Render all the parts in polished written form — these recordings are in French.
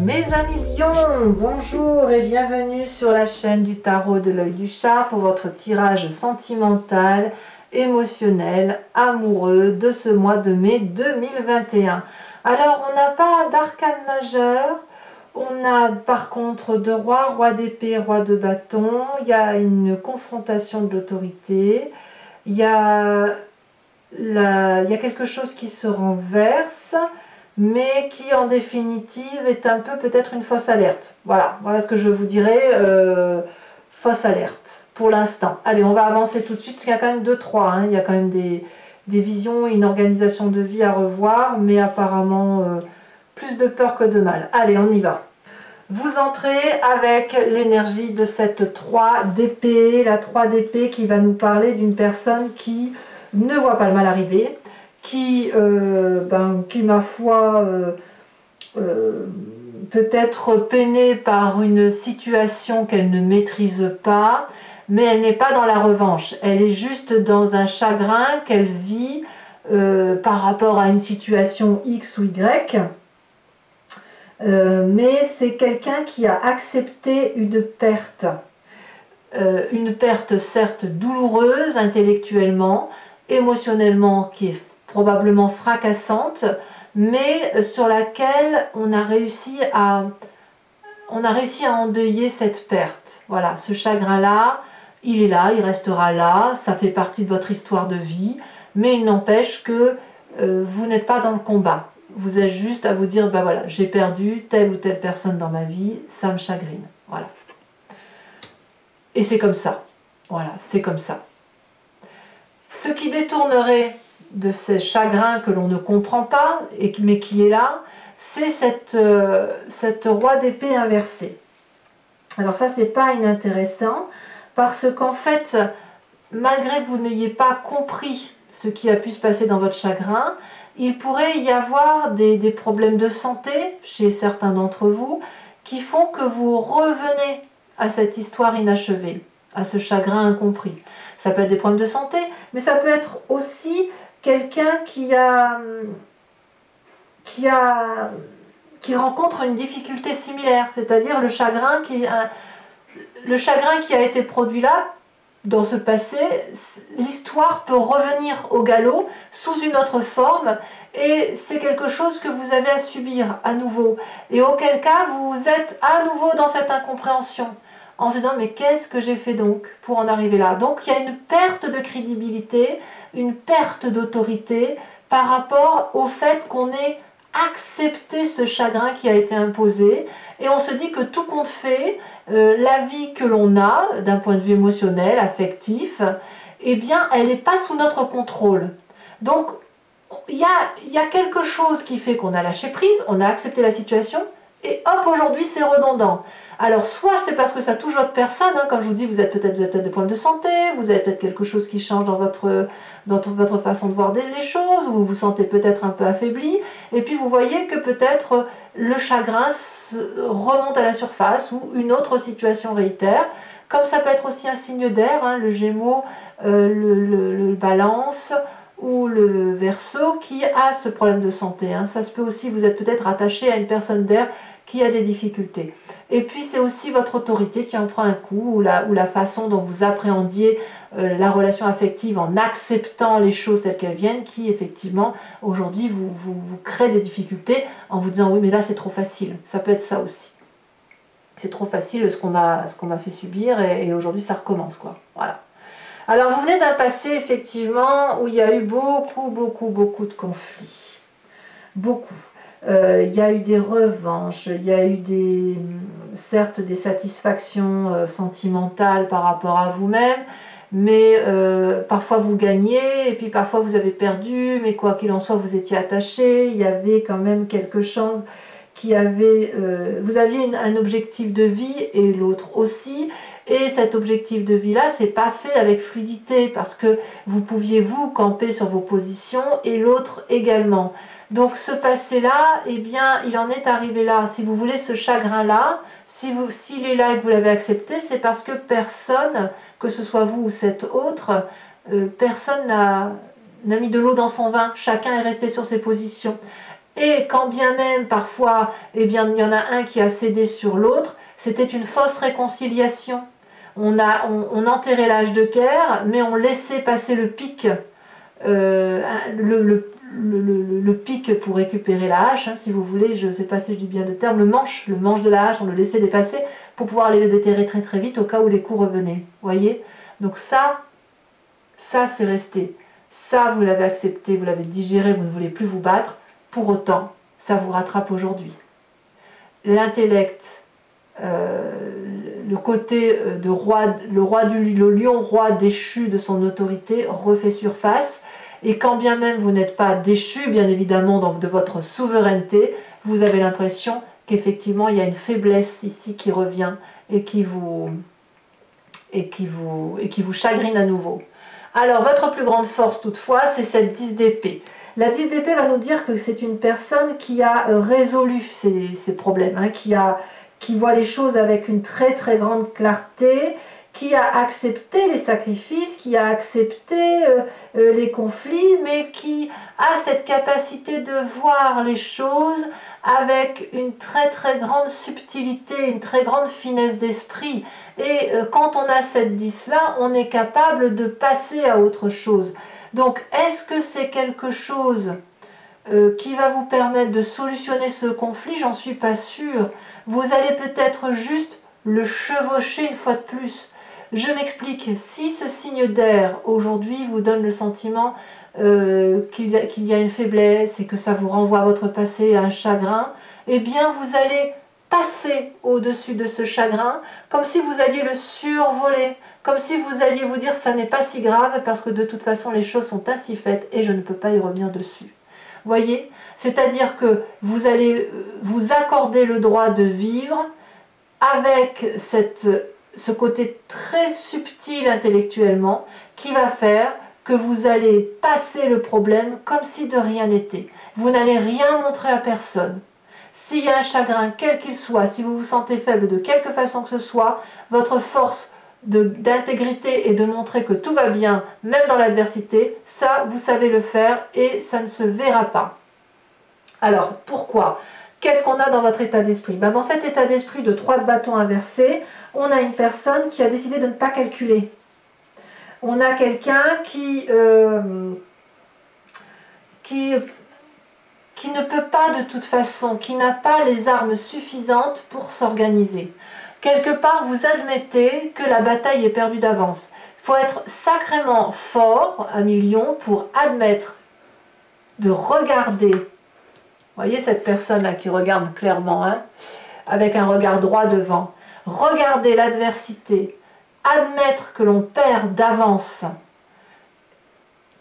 Mes amis lions, bonjour et bienvenue sur la chaîne du tarot de l'œil du chat pour votre tirage sentimental, émotionnel, amoureux de ce mois de mai 2021. Alors on n'a pas d'arcane majeur, on a par contre deux rois, roi d'épée, roi de bâton, il y a une confrontation de l'autorité, il y a quelque chose qui se renverse, mais qui en définitive est un peu peut-être une fausse alerte. Voilà ce que je vous dirais, fausse alerte pour l'instant. Allez, on va avancer tout de suite, il y a quand même 2-3, hein. Il y a quand même des visions et une organisation de vie à revoir, mais apparemment plus de peur que de mal. Allez, on y va. Vous entrez avec l'énergie de cette 3 d'épée, la 3 d'épée qui va nous parler d'une personne qui ne voit pas le mal arriver, qui ma foi, peut être peinée par une situation qu'elle ne maîtrise pas, mais elle n'est pas dans la revanche. Elle est juste dans un chagrin qu'elle vit par rapport à une situation X ou Y. Mais c'est quelqu'un qui a accepté une perte certes douloureuse intellectuellement, émotionnellement, qui est probablement fracassante, mais sur laquelle on a réussi à endeuiller cette perte. Voilà, ce chagrin-là, il est là, il restera là, ça fait partie de votre histoire de vie, mais il n'empêche que vous n'êtes pas dans le combat. Vous êtes juste à vous dire, ben voilà, j'ai perdu telle ou telle personne dans ma vie, ça me chagrine. Voilà. Et c'est comme ça. Voilà, c'est comme ça. Ce qui détournerait de ces chagrins que l'on ne comprend pas, mais qui est là, c'est cette roi d'épée inversée. Alors ça, c'est pas inintéressant, parce qu'en fait, malgré que vous n'ayez pas compris ce qui a pu se passer dans votre chagrin, il pourrait y avoir des problèmes de santé chez certains d'entre vous qui font que vous revenez à cette histoire inachevée, à ce chagrin incompris. Ça peut être des problèmes de santé, mais ça peut être aussi quelqu'un qui rencontre une difficulté similaire, c'est-à-dire le chagrin qui a été produit là, dans ce passé, l'histoire peut revenir au galop sous une autre forme et c'est quelque chose que vous avez à subir à nouveau. Et auquel cas, vous êtes à nouveau dans cette incompréhension en se disant mais qu'est-ce que j'ai fait donc pour en arriver là? Donc il y a une perte de crédibilité, une perte d'autorité par rapport au fait qu'on ait accepté ce chagrin qui a été imposé et on se dit que tout compte fait, la vie que l'on a d'un point de vue émotionnel, affectif, eh bien elle n'est pas sous notre contrôle. Donc il y a quelque chose qui fait qu'on a lâché prise, on a accepté la situation et hop, aujourd'hui c'est redondant. Alors soit c'est parce que ça touche votre personne, hein, comme je vous dis, vous avez peut-être des problèmes de santé, vous avez peut-être quelque chose qui change dans votre façon de voir les choses, vous vous sentez peut-être un peu affaibli, et puis vous voyez que peut-être le chagrin remonte à la surface ou une autre situation réitère, comme ça peut être aussi un signe d'air, hein, le Gémeaux, le Balance ou le Verseau qui a ce problème de santé. Hein. Ça se peut aussi, vous êtes peut-être attaché à une personne d'air qui a des difficultés. Et puis c'est aussi votre autorité qui en prend un coup, ou la façon dont vous appréhendiez la relation affective en acceptant les choses telles qu'elles viennent, qui effectivement aujourd'hui vous crée des difficultés en vous disant oui mais là c'est trop facile. Ça peut être ça aussi. C'est trop facile ce qu'on m'a fait subir et aujourd'hui ça recommence quoi. Voilà. Alors vous venez d'un passé effectivement où il y a eu beaucoup de conflits. Beaucoup. Il y a eu des revanches, il y a eu certes des satisfactions sentimentales par rapport à vous-même, mais parfois vous gagnez et puis parfois vous avez perdu, mais quoi qu'il en soit vous étiez attaché, il y avait quand même quelque chose vous aviez un objectif de vie et l'autre aussi, et cet objectif de vie là c'est pas fait avec fluidité parce que vous pouviez vous camper sur vos positions et l'autre également. Donc ce passé-là, eh bien, il en est arrivé là. Si vous voulez, ce chagrin-là, s'il est là et que vous l'avez accepté, c'est parce que personne, que ce soit vous ou cet autre, personne n'a mis de l'eau dans son vin. Chacun est resté sur ses positions. Et quand bien même, parfois, eh bien, il y en a un qui a cédé sur l'autre, c'était une fausse réconciliation. On enterrait l'âge de Caire, mais on laissait passer le pic, le pic pour récupérer la hache, hein, si vous voulez, je ne sais pas si je dis bien le terme, le manche de la hache, on le laissait dépasser pour pouvoir aller le déterrer très très vite au cas où les coups revenaient. Voyez? Donc ça c'est resté. Ça, vous l'avez accepté, vous l'avez digéré, vous ne voulez plus vous battre. Pour autant, ça vous rattrape aujourd'hui. L'intellect, le côté de roi, le lion roi déchu de son autorité refait surface. Et quand bien même vous n'êtes pas déchu, bien évidemment, de votre souveraineté, vous avez l'impression qu'effectivement il y a une faiblesse ici qui revient et qui vous chagrine à nouveau. Alors, votre plus grande force, toutefois, c'est cette 10 d'épée. La 10 d'épée va nous dire que c'est une personne qui a résolu ses problèmes, hein, qui voit les choses avec une très très grande clarté, qui a accepté les sacrifices, qui a accepté les conflits, mais qui a cette capacité de voir les choses avec une très très grande subtilité, une très grande finesse d'esprit. Et quand on a cette 10-là, on est capable de passer à autre chose. Donc, est-ce que c'est quelque chose qui va vous permettre de solutionner ce conflit? J'en suis pas sûre. Vous allez peut-être juste le chevaucher une fois de plus. Je m'explique. Si ce signe d'air, aujourd'hui, vous donne le sentiment qu'il y a une faiblesse et que ça vous renvoie à votre passé, à un chagrin, eh bien, vous allez passer au-dessus de ce chagrin, comme si vous alliez le survoler, comme si vous alliez vous dire ça n'est pas si grave parce que de toute façon les choses sont ainsi faites et je ne peux pas y revenir dessus. Voyez, c'est-à-dire que vous allez vous accorder le droit de vivre avec ce côté très subtil intellectuellement qui va faire que vous allez passer le problème comme si de rien n'était. Vous n'allez rien montrer à personne. S'il y a un chagrin, quel qu'il soit, si vous vous sentez faible de quelque façon que ce soit, votre force d'intégrité et de montrer que tout va bien, même dans l'adversité, ça, vous savez le faire et ça ne se verra pas. Alors, pourquoi? Qu'est-ce qu'on a dans votre état d'esprit? Dans cet état d'esprit de 3 de bâton inversé, on a une personne qui a décidé de ne pas calculer. On a quelqu'un qui ne peut pas de toute façon, qui n'a pas les armes suffisantes pour s'organiser. Quelque part, vous admettez que la bataille est perdue d'avance. Il faut être sacrément fort à million pour admettre de regarder. Vous voyez cette personne-là qui regarde clairement, hein, avec un regard droit devant. Regarder l'adversité, admettre que l'on perd d'avance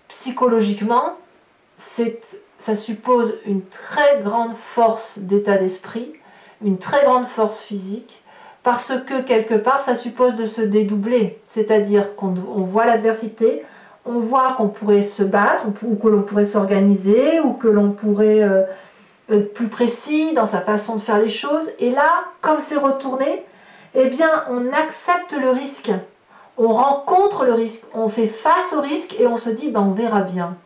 psychologiquement, ça suppose une très grande force d'état d'esprit, une très grande force physique, parce que quelque part ça suppose de se dédoubler, c'est-à-dire qu'on voit l'adversité, on voit qu'on pourrait se battre, ou que l'on pourrait s'organiser, ou que l'on pourrait être plus précis dans sa façon de faire les choses, et là, comme c'est retourné, eh bien on accepte le risque, on rencontre le risque, on fait face au risque et on se dit on verra bien.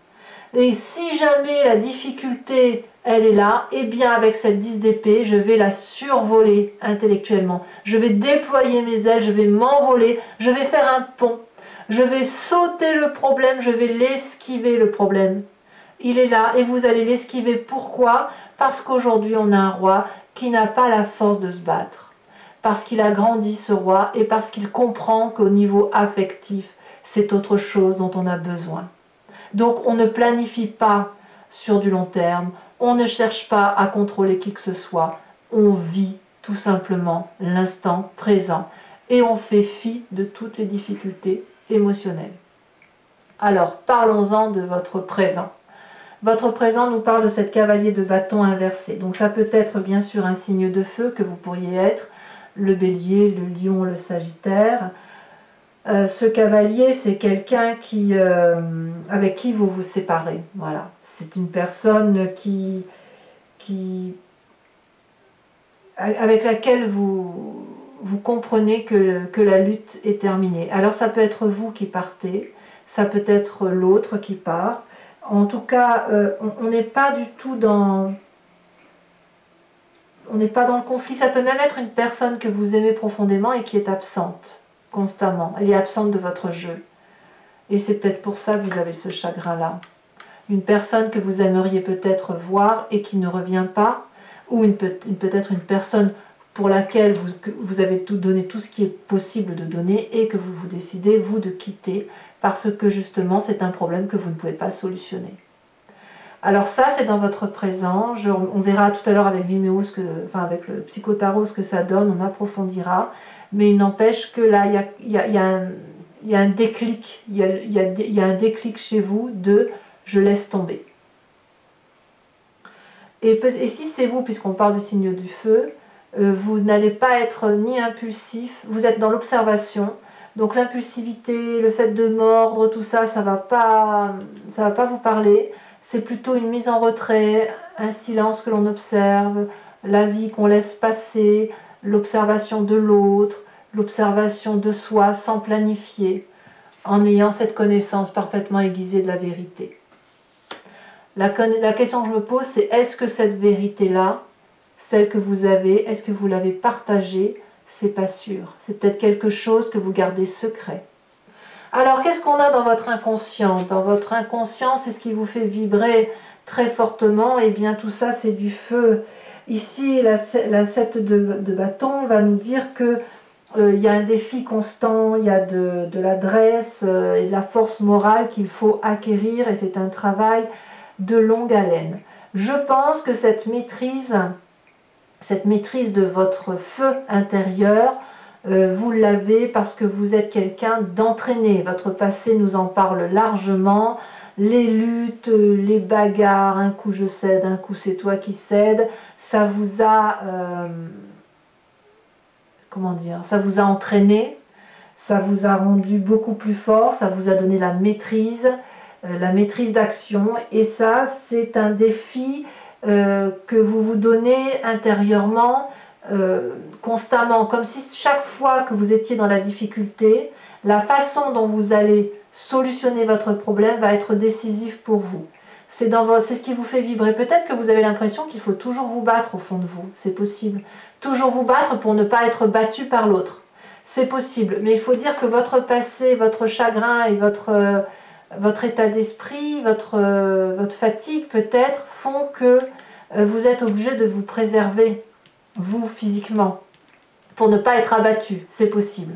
Et si jamais la difficulté, elle est là, eh bien avec cette 10 d'épée, je vais la survoler intellectuellement. Je vais déployer mes ailes, je vais m'envoler, je vais faire un pont. Je vais sauter le problème, je vais l'esquiver le problème. Il est là et vous allez l'esquiver. Pourquoi? Parce qu'aujourd'hui on a un roi qui n'a pas la force de se battre. Parce qu'il a grandi ce roi et parce qu'il comprend qu'au niveau affectif, c'est autre chose dont on a besoin. Donc on ne planifie pas sur du long terme, on ne cherche pas à contrôler qui que ce soit, on vit tout simplement l'instant présent et on fait fi de toutes les difficultés émotionnelles. Alors parlons-en de votre présent. Votre présent nous parle de cette cavalier de bâton inversé. Donc ça peut être bien sûr un signe de feu que vous pourriez être, le bélier, le lion, le sagittaire. Ce cavalier, c'est quelqu'un avec qui vous vous séparez. Voilà. C'est une personne avec laquelle vous comprenez que la lutte est terminée. Alors ça peut être vous qui partez, ça peut être l'autre qui part. En tout cas, on n'est pas du tout dans on n'est pas dans le conflit. Ça peut même être une personne que vous aimez profondément et qui est absente constamment. Elle est absente de votre jeu. Et c'est peut-être pour ça que vous avez ce chagrin-là. Une personne que vous aimeriez peut-être voir et qui ne revient pas, ou peut-être une personne pour laquelle vous avez donné tout ce qui est possible de donner et que vous décidez, vous, de quitter parce que justement c'est un problème que vous ne pouvez pas solutionner. Alors ça, c'est dans votre présent. On verra tout à l'heure avec Vimeo, avec le psychotarot, ce que ça donne, on approfondira. Mais il n'empêche que là, il y a un déclic, il y a un déclic chez vous de « je laisse tomber ». Et si c'est vous, puisqu'on parle du signe du feu, vous n'allez pas être ni impulsif, vous êtes dans l'observation. Donc l'impulsivité, le fait de mordre, tout ça, ça va pas vous parler. C'est plutôt une mise en retrait, un silence que l'on observe, la vie qu'on laisse passer, l'observation de l'autre, l'observation de soi sans planifier, en ayant cette connaissance parfaitement aiguisée de la vérité. La question que je me pose, c'est est-ce que cette vérité-là, celle que vous avez, est-ce que vous l'avez partagée? C'est pas sûr. C'est peut-être quelque chose que vous gardez secret. Alors, qu'est-ce qu'on a dans votre inconscient? Dans votre inconscient, c'est ce qui vous fait vibrer très fortement. Et bien, tout ça, c'est du feu. Ici, la 7 de bâton va nous dire que il y a un défi constant, il y a de l'adresse et de la force morale qu'il faut acquérir. Et c'est un travail de longue haleine. Je pense que cette maîtrise de votre feu intérieur, vous l'avez parce que vous êtes quelqu'un d'entraîné. Votre passé nous en parle largement. Les luttes, les bagarres, un coup je cède, un coup c'est toi qui cèdes, ça vous a, ça vous a entraîné, ça vous a rendu beaucoup plus fort, ça vous a donné la maîtrise d'action. Et ça, c'est un défi que vous vous donnez intérieurement, constamment, comme si chaque fois que vous étiez dans la difficulté, la façon dont vous allez solutionner votre problème va être décisive pour vous. C'est ce qui vous fait vibrer. Peut-être que vous avez l'impression qu'il faut toujours vous battre au fond de vous, c'est possible. Toujours vous battre pour ne pas être battu par l'autre. C'est possible, mais il faut dire que votre passé, votre chagrin et votre état d'esprit, votre fatigue peut-être font que vous êtes obligé de vous préserver, vous physiquement, pour ne pas être abattu, c'est possible.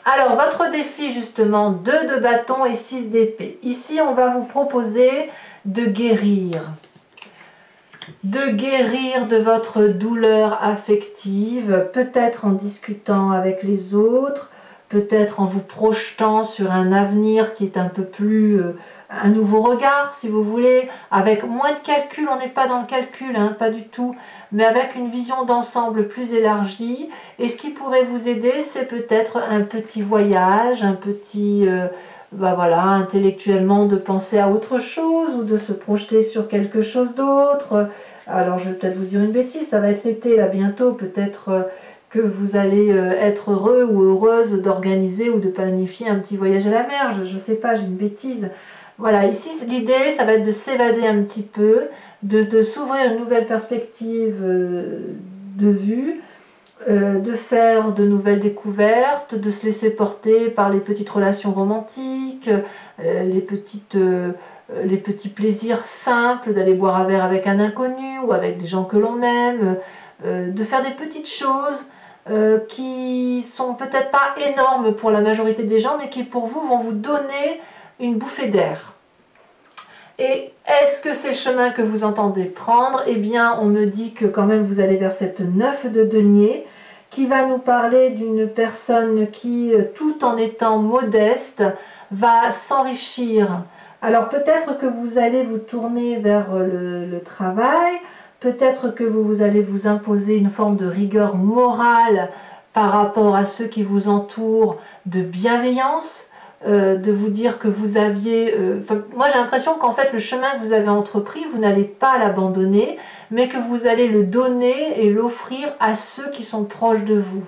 Alors votre défi justement, 2 de bâton et 6 d'épée. Ici on va vous proposer de guérir de votre douleur affective, peut-être en discutant avec les autres, peut-être en vous projetant sur un avenir qui est un peu plus, un nouveau regard si vous voulez, avec moins de calcul, on n'est pas dans le calcul, hein, pas du tout, mais avec une vision d'ensemble plus élargie. Et ce qui pourrait vous aider, c'est peut-être un petit voyage, un petit, voilà, intellectuellement de penser à autre chose ou de se projeter sur quelque chose d'autre. Alors je vais peut-être vous dire une bêtise, ça va être l'été là bientôt, peut-être que vous allez être heureux ou heureuse d'organiser ou de planifier un petit voyage à la mer, je ne sais pas, j'ai une bêtise. Voilà, ici l'idée ça va être de s'évader un petit peu, de s'ouvrir une nouvelle perspective de vue, de faire de nouvelles découvertes, de se laisser porter par les petites relations romantiques, les petits plaisirs simples, d'aller boire un verre avec un inconnu ou avec des gens que l'on aime, de faire des petites choses qui sont peut-être pas énormes pour la majorité des gens, mais qui pour vous vont vous donner une bouffée d'air. Et est-ce que c'est le chemin que vous entendez prendre? Eh bien, on me dit que quand même vous allez vers cette 9 de denier, qui va nous parler d'une personne qui, tout en étant modeste, va s'enrichir. Alors peut-être que vous allez vous tourner vers le travail, peut-être que vous allez vous imposer une forme de rigueur morale par rapport à ceux qui vous entourent, de bienveillance, de vous dire que vous aviez... moi j'ai l'impression qu'en fait le chemin que vous avez entrepris, vous n'allez pas l'abandonner, mais que vous allez le donner et l'offrir à ceux qui sont proches de vous.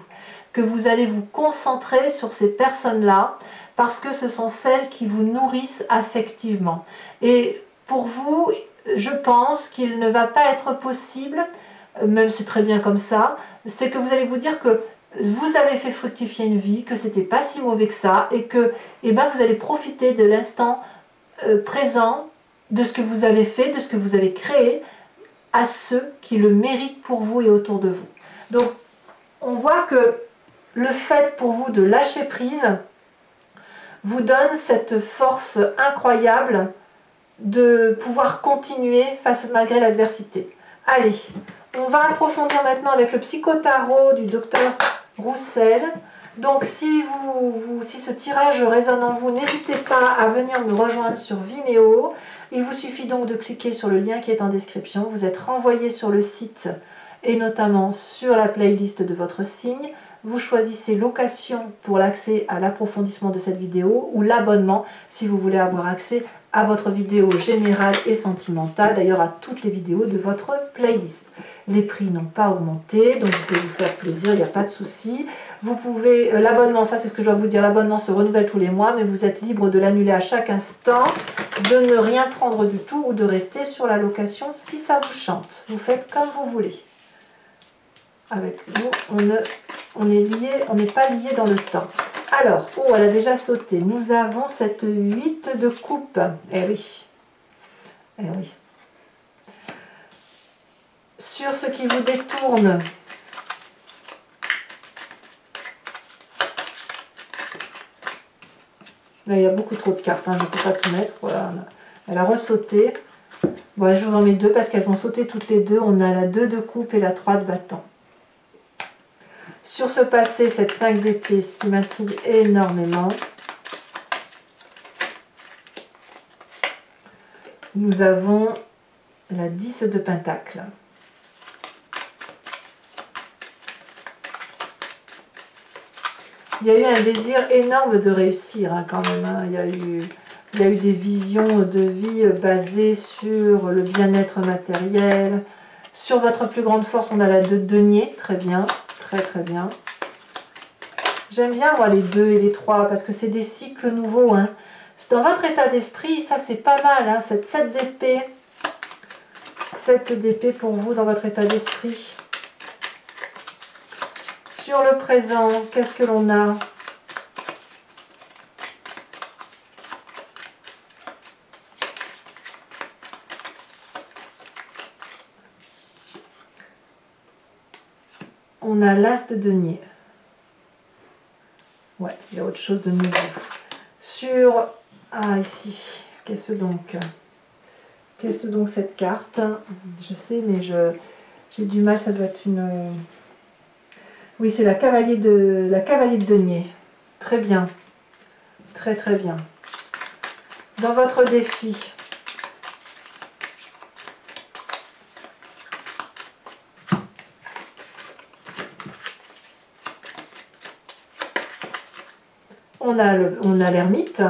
Que vous allez vous concentrer sur ces personnes-là, parce que ce sont celles qui vous nourrissent affectivement. Et pour vous, je pense qu'il ne va pas être possible même c'est très bien comme ça, c'est que vous allez vous dire que vous avez fait fructifier une vie, que c'était pas si mauvais que ça, et que vous allez profiter de l'instant présent, de ce que vous avez fait, de ce que vous avez créé, à ceux qui le méritent pour vous et autour de vous. Donc, on voit que le fait pour vous de lâcher prise vous donne cette force incroyable de pouvoir continuer malgré l'adversité. Allez, on va approfondir maintenant avec le psychotarot du docteur Roussel. Donc si ce tirage résonne en vous, n'hésitez pas à venir me rejoindre sur Vimeo. Il vous suffit donc de cliquer sur le lien qui est en description. Vous êtes renvoyé sur le site et notamment sur la playlist de votre signe. Vous choisissez location pour l'accès à l'approfondissement de cette vidéo ou l'abonnement si vous voulez avoir accès à votre vidéo générale et sentimentale, d'ailleurs à toutes les vidéos de votre playlist. Les prix n'ont pas augmenté, donc vous pouvez vous faire plaisir, il n'y a pas de souci. Vous pouvez, l'abonnement, ça c'est ce que je dois vous dire, l'abonnement se renouvelle tous les mois, mais vous êtes libre de l'annuler à chaque instant, de ne rien prendre du tout ou de rester sur la location si ça vous chante. Vous faites comme vous voulez. Avec nous, on n'est pas lié dans le temps. Alors, oh, elle a déjà sauté. Nous avons cette 8 de coupe. Eh oui. Eh oui. Sur ce qui vous détourne. Là, il y a beaucoup trop de cartes. Hein, je ne peux pas tout mettre. Voilà. Elle a ressauté. Bon, je vous en mets deux parce qu'elles ont sauté toutes les deux. On a la 2 de coupe et la 3 de bâton. Sur ce passé, cette 5 d'épée, ce qui m'intrigue énormément. Nous avons la 10 de pentacle. Il y a eu un désir énorme de réussir hein, quand même. Hein. Il y a eu des visions de vie basées sur le bien-être matériel. Sur votre plus grande force, on a la 2 de denier, très bien. Très très bien. J'aime bien moi les 2 et les 3 parce que c'est des cycles nouveaux. Hein. Dans votre état d'esprit, ça c'est pas mal. Hein, cette 7 d'épée. 7 d'épée pour vous dans votre état d'esprit. Sur le présent, qu'est-ce que l'on a? On a l'as de denier. Ouais, il y a autre chose de nouveau. Sur... Ah, ici. Qu'est-ce donc? Qu'est-ce donc cette carte? Je sais, mais j'ai du mal, ça doit être une... Oui, c'est la cavalier de denier. Très bien. Très très bien. Dans votre défi... On a l'ermite.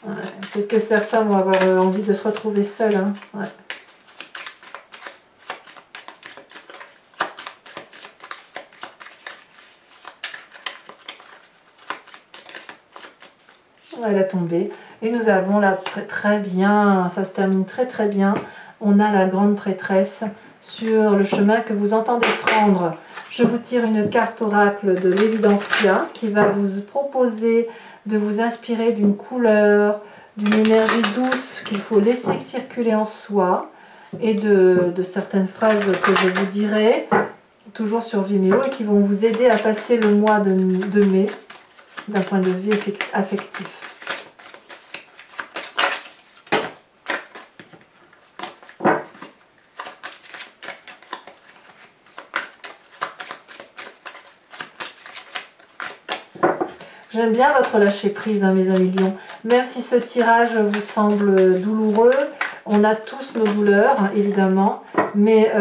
Ouais, peut-être que certains vont avoir envie de se retrouver seuls. Hein. Ouais. Elle a tombé. Et nous avons la très bien, ça se termine très très bien. On a la grande prêtresse sur le chemin que vous entendez prendre. Je vous tire une carte oracle de l'Evidentia qui va vous proposer de vous inspirer d'une couleur, d'une énergie douce qu'il faut laisser circuler en soi et de certaines phrases que je vous dirai, toujours sur Vimeo, et qui vont vous aider à passer le mois de mai d'un point de vue affectif. J'aime bien votre lâcher prise, hein, mes amis lions. Même si ce tirage vous semble douloureux, on a tous nos douleurs, évidemment, mais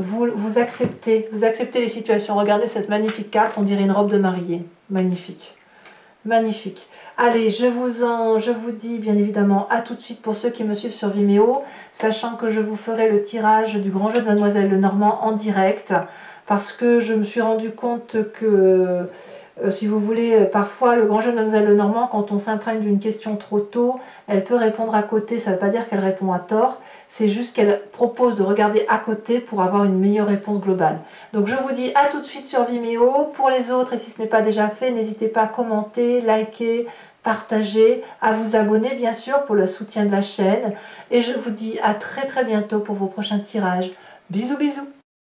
vous acceptez les situations. Regardez cette magnifique carte, on dirait une robe de mariée. Magnifique. Magnifique. Allez, je vous dis bien évidemment à tout de suite pour ceux qui me suivent sur Vimeo, sachant que je vous ferai le tirage du grand jeu de Mademoiselle Lenormand en direct, parce que je me suis rendu compte que Si vous voulez, parfois le grand jeu de Mademoiselle Lenormand, quand on s'imprègne d'une question trop tôt, elle peut répondre à côté, ça ne veut pas dire qu'elle répond à tort, c'est juste qu'elle propose de regarder à côté pour avoir une meilleure réponse globale. Donc je vous dis à tout de suite sur Vimeo. Pour les autres, et si ce n'est pas déjà fait, n'hésitez pas à commenter, liker, partager, à vous abonner bien sûr pour le soutien de la chaîne. Et je vous dis à très bientôt pour vos prochains tirages. Bisous bisous.